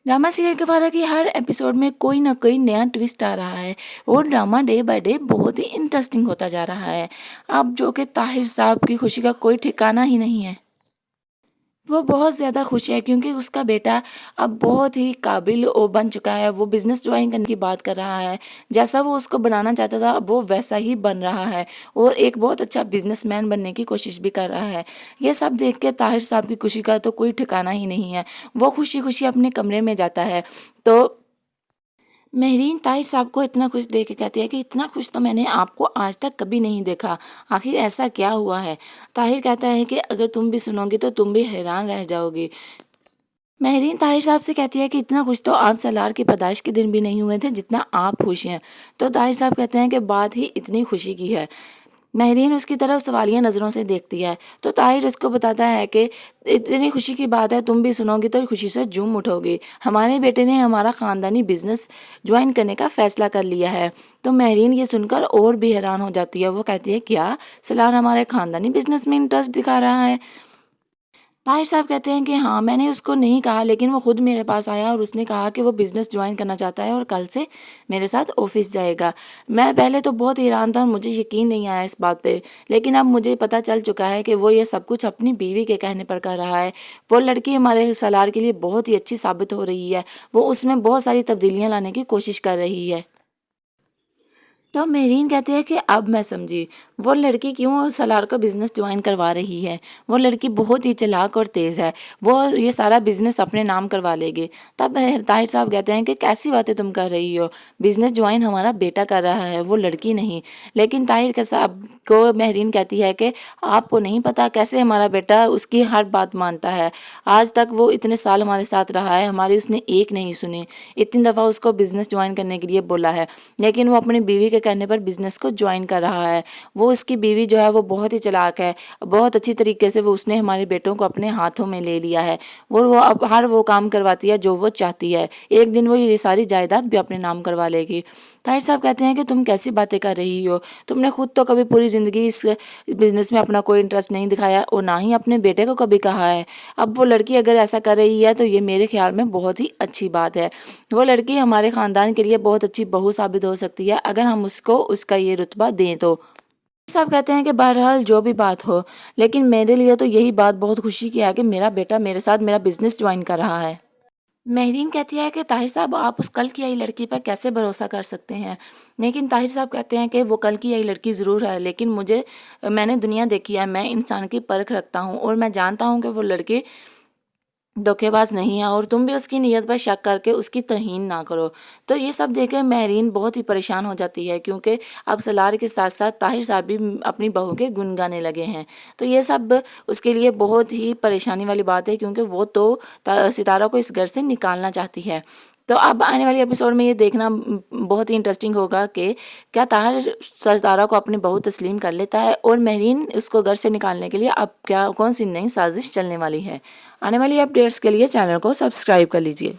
Drama serial के बारे की हर एपिसोड में कोई ना कोई नया ट्विस्ट आ रहा है और ड्रामा डे बाय डे बहुत ही इंटरेस्टिंग होता जा रहा है। अब जो कि ताहिर साहब की खुशी का कोई ठिकाना ही नहीं है। वो बहुत ज़्यादा खुश है क्योंकि उसका बेटा अब बहुत ही काबिल बन चुका है। वो बिज़नेस ज्वाइन करने की बात कर रहा है। जैसा वो उसको बनाना चाहता था वो वैसा ही बन रहा है और एक बहुत अच्छा बिजनेसमैन बनने की कोशिश भी कर रहा है। ये सब देख के ताहिर साहब की खुशी का तो कोई ठिकाना ही नहीं है। वो खुशी खुशी अपने कमरे में जाता है तो मेहरीन ताहिर साहब को इतना खुश देख के कहती है कि इतना खुश तो मैंने आपको आज तक कभी नहीं देखा। आखिर ऐसा क्या हुआ है? ताहिर कहता है कि अगर तुम भी सुनोगी तो तुम भी हैरान रह जाओगी। मेहरीन ताहिर साहब से कहती है कि इतना खुश तो आप सलार की पैदाइश के दिन भी नहीं हुए थे जितना आप खुश हैं। तो ताहिर साहब कहते हैं कि बात ही इतनी खुशी की है। मेहरीन उसकी तरफ सवालिया नज़रों से देखती है तो ताहिर उसको बताता है कि इतनी खुशी की बात है, तुम भी सुनोगी तो खुशी से झूम उठोगी। हमारे बेटे ने हमारा ख़ानदानी बिजनेस ज्वाइन करने का फ़ैसला कर लिया है। तो मेहरीन ये सुनकर और भी हैरान हो जाती है। वो कहती है क्या सलार हमारे ख़ानदानी बिजनेस में इंटरेस्ट दिखा रहा है? ताहिर साहब कहते हैं कि हाँ, मैंने उसको नहीं कहा लेकिन वो खुद मेरे पास आया और उसने कहा कि वो बिज़नेस ज्वाइन करना चाहता है और कल से मेरे साथ ऑफिस जाएगा। मैं पहले तो बहुत हैरान था और मुझे यकीन नहीं आया इस बात पे, लेकिन अब मुझे पता चल चुका है कि वो ये सब कुछ अपनी बीवी के कहने पर कर रहा है। वो लड़की हमारे सलार के लिए बहुत ही अच्छी साबित हो रही है। वो उसमें बहुत सारी तब्दीलियाँ लाने की कोशिश कर रही है। तो मेहरीन कहती है कि अब मैं समझी वो लड़की क्यों सलार का बिज़नेस ज्वाइन करवा रही है। वो लड़की बहुत ही चालाक और तेज़ है। वो ये सारा बिज़नेस अपने नाम करवा लेगी। तब ताहिर साहब कहते हैं कि कैसी बातें तुम कर रही हो, बिज़नेस ज्वाइन हमारा बेटा कर रहा है, वो लड़की नहीं। लेकिन ताहिर के साहब को मेहरीन कहती है कि आपको नहीं पता कैसे हमारा बेटा उसकी हर बात मानता है। आज तक वो इतने साल हमारे साथ रहा है, हमारी उसने एक नहीं सुनी। इतनी दफ़ा उसको बिज़नेस ज्वाइन करने के लिए बोला है लेकिन वो अपनी बीवी के कहने पर बिज़नेस को ज्वाइन कर रहा है। वो उसकी बीवी जो है वो बहुत ही चालाक है। बहुत अच्छी तरीके से वो उसने हमारे बेटों को अपने हाथों में ले लिया है। वो अब हर वो काम करवाती है जो वो चाहती है। एक दिन वो ये सारी जायदाद भी अपने नाम करवा लेगी। ताहिर साहब कहते हैं कि तुम कैसी बातें कर रही हो? तुमने खुद तो कभी पूरी ज़िंदगी इस बिज़नेस में अपना कोई इंटरेस्ट नहीं दिखाया और ना ही अपने बेटे को कभी कहा है। अब वो लड़की अगर ऐसा कर रही है तो ये मेरे ख्याल में बहुत ही अच्छी बात है। वो लड़की हमारे ख़ानदान के लिए बहुत अच्छी बहू साबित हो सकती है अगर हम उसको उसका ये रुतबा दें तो। सब कहते हैं कि बहरहाल जो भी बात हो, लेकिन मेरे लिए तो यही बात बहुत खुशी की है कि मेरा बेटा मेरे साथ मेरा बिज़नेस ज्वाइन कर रहा है। मेहरीन कहती है कि ताहिर साहब आप उस कल की आई लड़की पर कैसे भरोसा कर सकते हैं? लेकिन ताहिर साहब कहते हैं कि वो कल की आई लड़की ज़रूर है लेकिन मैंने दुनिया देखी है, मैं इंसान की परख रखता हूँ और मैं जानता हूँ कि वो लड़की धोखेबाज नहीं है और तुम भी उसकी नीयत पर शक करके उसकी तौहीन ना करो। तो ये सब देख के मेहरीन बहुत ही परेशान हो जाती है क्योंकि अब सलार के साथ साथ ताहिर साहब भी अपनी बहू के गुन गाने लगे हैं। तो ये सब उसके लिए बहुत ही परेशानी वाली बात है क्योंकि वो तो सितारा को इस घर से निकालना चाहती है। तो अब आने वाली एपिसोड में ये देखना बहुत ही इंटरेस्टिंग होगा कि क्या ताहिर सितारा को अपनी बहू तस्लीम कर लेता है और मेहरीन उसको घर से निकालने के लिए अब क्या कौन सी नई साजिश चलने वाली है। आने वाली अपडेट्स के लिए चैनल को सब्सक्राइब कर लीजिए।